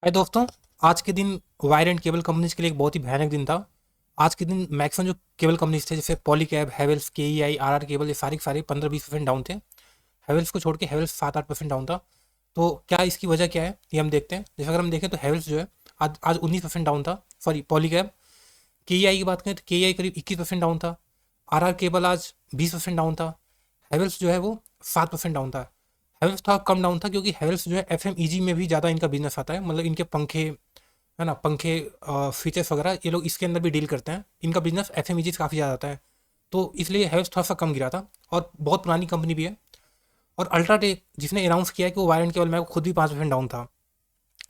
हाय दोस्तों। आज के दिन वायर एंड केबल कंपनीज के लिए एक बहुत ही भयानक दिन था। आज के दिन मैक्सिमम जो केबल कंपनीज थे जैसे Polycab, Havells, KEI, RR cable, ये सारे के सारे 15-20% डाउन थे। हेवेल्स को छोड़ के हेवेल्स 7-8% डाउन था। तो क्या इसकी वजह क्या है ये हम देखते हैं। जैसे अगर हम देखें तो हेवेल्स जो है आज आज 19% डाउन था। सॉरी, पॉलीकैब। केईआई की बात करें तो केईआई करीब 21% डाउन था। आरआर केबल आज 20% डाउन था। हेवेल्स जो है वो 7% डाउन था। हेवेल्स थोड़ा कम डाउन था क्योंकि हेवेल्स जो है एफएमईजी में भी ज़्यादा इनका बिजनेस आता है, मतलब इनके पंखे, है ना, पंखे, फीचर्स वगैरह ये लोग इसके अंदर भी डील करते हैं। इनका बिजनेस एफएमईजी से काफ़ी ज़्यादा आता है। तो इसलिए हेवेल्स थोड़ा सा कम गिरा था और बहुत पुरानी कंपनी भी है। और अल्ट्राटेक जिसने अनाउंस किया है कि वो वायर एंड केबल में खुद भी 5% डाउन था।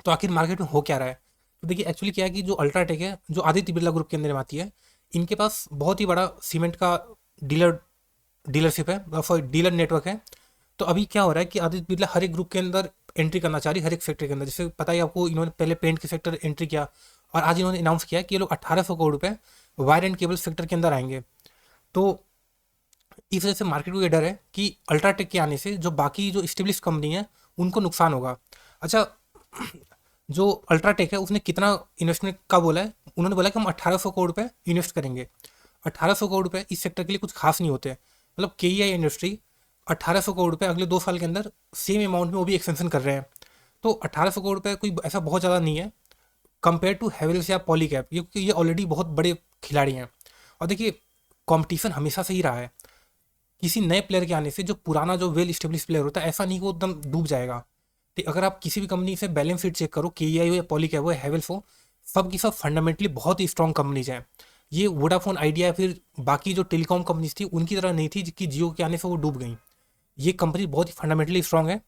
तो आखिर मार्केट में हो क्या रहा है? तो देखिए एक्चुअली क्या है कि जो अल्ट्राटेक है जो आदित्य बिरला ग्रुप के अंदर में आती है, इनके पास बहुत ही बड़ा सीमेंट का डीलर डीलरशिप है, सॉरी डीलर नेटवर्क है। तो अभी क्या हो रहा है कि आदित्य बिरला हर एक ग्रुप के अंदर एंट्री करना चाह रही है, हर एक सेक्टर के अंदर। जैसे पता ही आपको, इन्होंने पहले पेंट के सेक्टर एंट्री किया और आज इन्होंने अनाउंस किया कि ये लोग 1800 करोड़ रुपए वायर एंड केबल सेक्टर के अंदर आएंगे। तो इस वजह से मार्केट को ये डर है कि अल्ट्राटेक के आने से जो बाकी जो स्टेब्लिश कंपनी है उनको नुकसान होगा। अच्छा, जो अल्ट्राटेक है उसने कितना इन्वेस्टमेंट का बोला है? उन्होंने बोला कि हम 1800 करोड़ रुपए इन्वेस्ट करेंगे। 1800 करोड़ रुपए इस सेक्टर के लिए कुछ खास नहीं होते। मतलब केईआई इंडस्ट्री 1800 करोड़ रुपए अगले 2 साल के अंदर सेम अमाउंट में वो भी एक्सपेंशन कर रहे हैं। तो 1800 करोड़ रुपए कोई ऐसा बहुत ज़्यादा नहीं है कंपेयर टू हेवेल्स या पॉलीकैब, क्योंकि ये ऑलरेडी बहुत बड़े खिलाड़ी हैं। और देखिए, कंपटीशन हमेशा से ही रहा है। किसी नए प्लेयर के आने से जो पुराना जो वेल स्टेब्लिश प्लेयर होता है, ऐसा नहीं कि वो एकदम डूब जाएगा। तो अगर आप किसी भी कंपनी से बैलेंस शीट चेक करो, के आई हो या पॉलीकैब हो या हैवेल्स हो, सब की सब फंडामेंटली बहुत ही स्ट्रॉन्ग कंपनीज हैं। ये वोडाफोन आइडिया या फिर बाकी जो टेलीकॉम कंपनीज थी उनकी तरह नहीं थी कि जियो के आने से वो डूब गई। ये कंपनी बहुत ही फंडामेंटली स्ट्रॉन्ग है।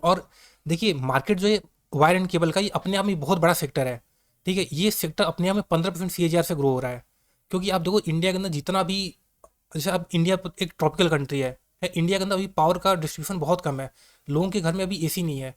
और देखिए, मार्केट जो है वायर एंड केबल का, ये अपने आप में बहुत बड़ा सेक्टर है। ठीक है, ये सेक्टर अपने आप में 15% CAGR से ग्रो हो रहा है। क्योंकि आप देखो इंडिया के अंदर जितना भी, जैसे अब इंडिया एक ट्रॉपिकल कंट्री है, इंडिया के अंदर अभी पावर का डिस्ट्रीब्यूशन बहुत कम है। लोगों के घर में अभी एसी नहीं है।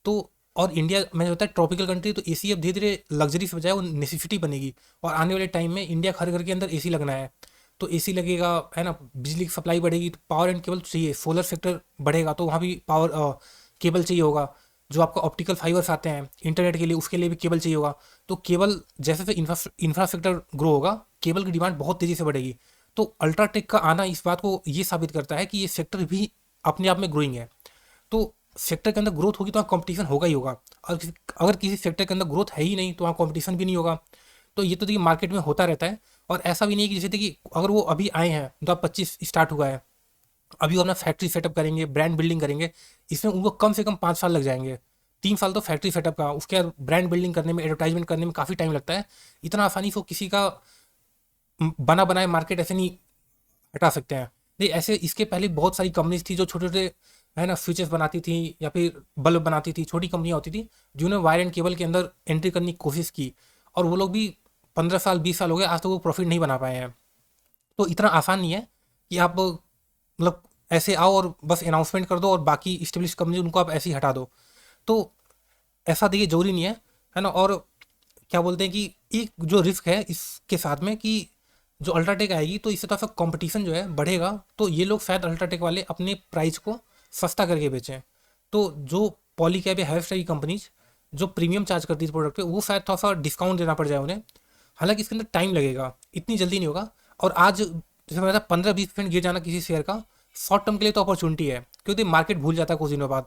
तो और इंडिया में होता है ट्रॉपिकल कंट्री, तो एसी अब धीरे धीरे लग्जरी से बजाय वो नेसेसिटी बनेगी। और आने वाले टाइम में इंडिया हर घर के अंदर एसी लगना है। तो एसी लगेगा, है ना, बिजली की सप्लाई बढ़ेगी तो पावर एंड केबल चाहिए। सोलर सेक्टर बढ़ेगा तो वहाँ भी पावर केबल चाहिए होगा। जो आपका ऑप्टिकल फाइबर्स आते हैं इंटरनेट के लिए, उसके लिए भी केबल चाहिए होगा। तो केबल जैसे जैसे इंफ्रास्ट्रक्चर ग्रो होगा, केबल की डिमांड बहुत तेज़ी से बढ़ेगी। तो अल्ट्राटेक का आना इस बात को ये साबित करता है कि ये सेक्टर भी अपने आप में ग्रोइंग है। तो सेक्टर के अंदर ग्रोथ होगी तो वहाँ कंपटीशन होगा ही होगा। और अगर किसी सेक्टर के अंदर ग्रोथ है ही नहीं तो वहाँ कंपटीशन भी नहीं होगा। तो ये तो देखिए मार्केट में होता रहता है। और ऐसा भी नहीं है कि जैसे देखिए अगर वो अभी आए हैं 2025 स्टार्ट हुआ है, अभी वो अपना फैक्ट्री सेटअप करेंगे, ब्रांड बिल्डिंग करेंगे, इसमें उनको कम से कम 5 साल लग जाएंगे। 3 साल तो फैक्ट्री सेटअप का, उसके बाद ब्रांड बिल्डिंग करने में, एडवर्टाइजमेंट करने में काफ़ी टाइम लगता है। इतना आसानी से वो किसी का बना बनाए मार्केट ऐसे नहीं हटा सकते हैं। नहीं, ऐसे इसके पहले बहुत सारी कंपनीज थी जो छोटे छोटे, है ना, स्विचेस बनाती थी या फिर बल्ब बनाती थी, छोटी कंपनियां होती थी जिन्होंने वायर एंड केबल के अंदर एंट्री करने की कोशिश की। और वो लोग भी 15 साल 20 साल हो गए, आज तक वो प्रॉफिट नहीं बना पाए हैं। तो इतना आसान नहीं है कि आप मतलब ऐसे आओ और बस अनाउंसमेंट कर दो और बाकी स्टेब्लिश कंपनी उनको आप ऐसे ही हटा दो। तो ऐसा देखिए जरूरी नहीं है ना। और क्या बोलते हैं कि एक जो रिस्क है इसके साथ में कि जो अल्ट्राटेक आएगी तो इससे थोड़ा सा कंपटीशन जो है बढ़ेगा, तो ये लोग शायद अल्ट्राटेक वाले अपने प्राइस को सस्ता करके बेचें। तो जो पॉलीकैब या हेल्थ की कंपनीज जो प्रीमियम चार्ज करती है प्रोडक्ट पे, वो शायद थोड़ा सा डिस्काउंट देना पड़ जाए उन्हें। हालांकि इसके अंदर टाइम लगेगा, इतनी जल्दी नहीं होगा। और आज जैसे मैंने 15-20% गिर जाना किसी शेयर का शॉर्ट टर्म के लिए तो अपॉर्चुनिटी है, क्योंकि मार्केट भूल जाता है कुछ दिनों बाद।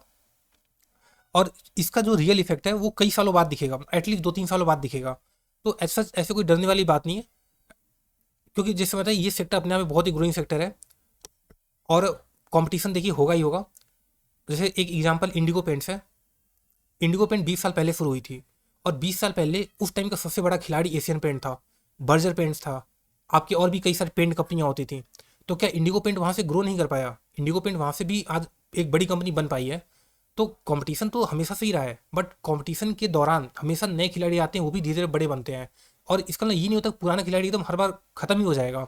और इसका जो रियल इफेक्ट है वो कई सालों बाद दिखेगा, एटलीस्ट 2-3 सालों बाद दिखेगा। तो ऐसा ऐसे कोई डरने वाली बात नहीं है। क्योंकि जैसे बताइए ये सेक्टर अपने आप में बहुत ही ग्रोइंग सेक्टर है। और कंपटीशन देखिए होगा ही होगा। जैसे एक एग्जांपल इंडिगो पेंट्स है। इंडिगो पेंट 20 साल पहले शुरू हुई थी। और 20 साल पहले उस टाइम का सबसे बड़ा खिलाड़ी एशियन पेंट था, बर्जर पेंट्स था, आपके और भी कई सारी पेंट कंपनियां होती थी। तो क्या इंडिगो पेंट वहाँ से ग्रो नहीं कर पाया? इंडिगो पेंट वहाँ से भी आज एक बड़ी कंपनी बन पाई है। तो कंपटीशन तो हमेशा से ही रहा है, बट कंपटीशन के दौरान हमेशा नए खिलाड़ी आते हैं, वो भी धीरे धीरे बड़े बनते हैं। और इसका मतलब ये नहीं होता कि पुराना खिलाड़ी एकदम हर बार खत्म ही हो जाएगा।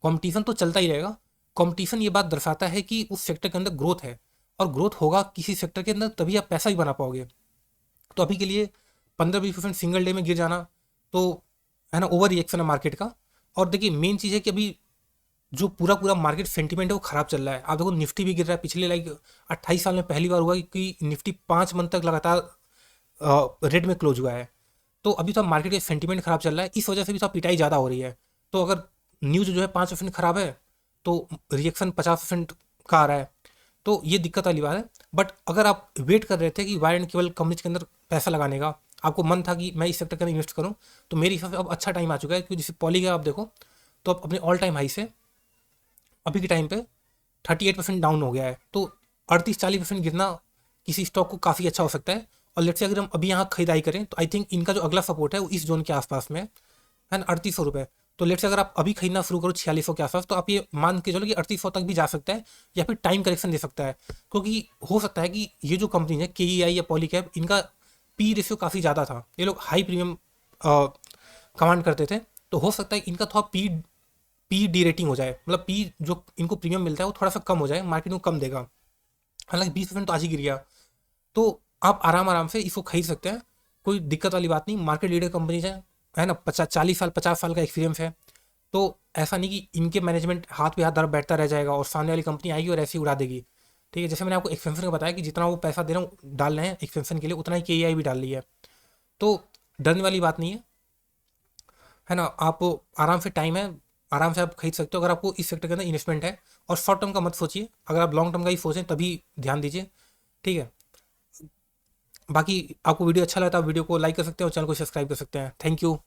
कंपटीशन तो चलता ही रहेगा। कंपटीशन ये बात दर्शाता है कि उस सेक्टर के अंदर ग्रोथ है। और ग्रोथ होगा किसी सेक्टर के अंदर तभी आप पैसा भी बना पाओगे। तो अभी के लिए 15-20% सिंगल डे में गिर जाना, तो है ना, ओवर रिएक्शन है मार्केट का। और देखिए मेन चीज़ है कि अभी जो पूरा पूरा मार्केट सेंटीमेंट है वो खराब चल रहा है। आप देखो निफ्टी भी गिर रहा है, पिछले लाइक 28 साल में पहली बार हुआ कि निफ्टी 5 मंथ तक लगातार रेड में क्लोज हुआ है। तो अभी तो मार्केट का सेंटीमेंट खराब चल रहा है, इस वजह से भी तो पिटाई ज़्यादा हो रही है। तो अगर न्यूज़ जो है 5% खराब है तो रिएक्शन 50% का आ रहा है, तो ये दिक्कत वाली बात है। बट अगर आप वेट कर रहे थे कि वायर एंड केबल कंपनीज के अंदर पैसा लगाने का, आपको मन था कि मैं इस सेक्टर के अंदर इन्वेस्ट करूं, तो मेरे हिसाब से अब अच्छा टाइम आ चुका है। क्योंकि जैसे पॉली का आप देखो, तो अब अपने ऑल टाइम हाई से अभी के टाइम पे 38% डाउन हो गया है। तो 38-40% गिरना किसी स्टॉक को काफ़ी अच्छा हो सकता है। और लेट्स से अगर हम अभी यहाँ खरीदारी करें तो आई थिंक इनका जो अगला सपोर्ट है वो इस जोन के आसपास में है ना, 3800 रुपये। तो लेट्स से अगर आप अभी खरीदना शुरू करो 4600 के आसपास, तो आप ये मान के चलो कि 3800 तक भी जा सकता है, या फिर टाइम करेक्शन दे सकता है। क्योंकि हो सकता है कि ये जो कंपनी है के या पॉलीकैब, इनका पी रेशियो काफ़ी ज़्यादा था, ये लोग हाई प्रीमियम कमांड करते थे। तो हो सकता है इनका थोड़ा पी पी डी रेटिंग हो जाए, मतलब पी जो इनको प्रीमियम मिलता है वो थोड़ा सा कम हो जाए, मार्केट को कम देगा। हालांकि 20% तो आज ही गिर गया। तो आप आराम आराम से इसको खरीद सकते हैं, कोई दिक्कत वाली बात नहीं। मार्केट लीडर कंपनीज है ना, 40 साल 50 साल का एक्सपीरियंस है। तो ऐसा नहीं कि इनके मैनेजमेंट हाथ पे हाथ धर बैठता रह जाएगा और सामने वाली कंपनी आएगी और ऐसे ही उड़ा देगी। ठीक है, जैसे मैंने आपको एक्सपेंशन का बताया कि जितना वो पैसा दे रहा हूँ डाल रहे हैं एक्सपेंशन के लिए, उतना ही के भी डाल रही है। तो डरने वाली बात नहीं है ना। आप आराम से, टाइम है, आराम से आप खरीद सकते हो अगर आपको इस सेक्टर के अंदर इन्वेस्टमेंट है। और शॉर्ट टर्म का मत सोचिए, अगर आप लॉन्ग टर्म का ही सोचें तभी ध्यान दीजिए। ठीक है, बाकी आपको वीडियो अच्छा लगता है वीडियो को लाइक कर सकते हैं और चैनल को सब्सक्राइब कर सकते हैं। Thank you.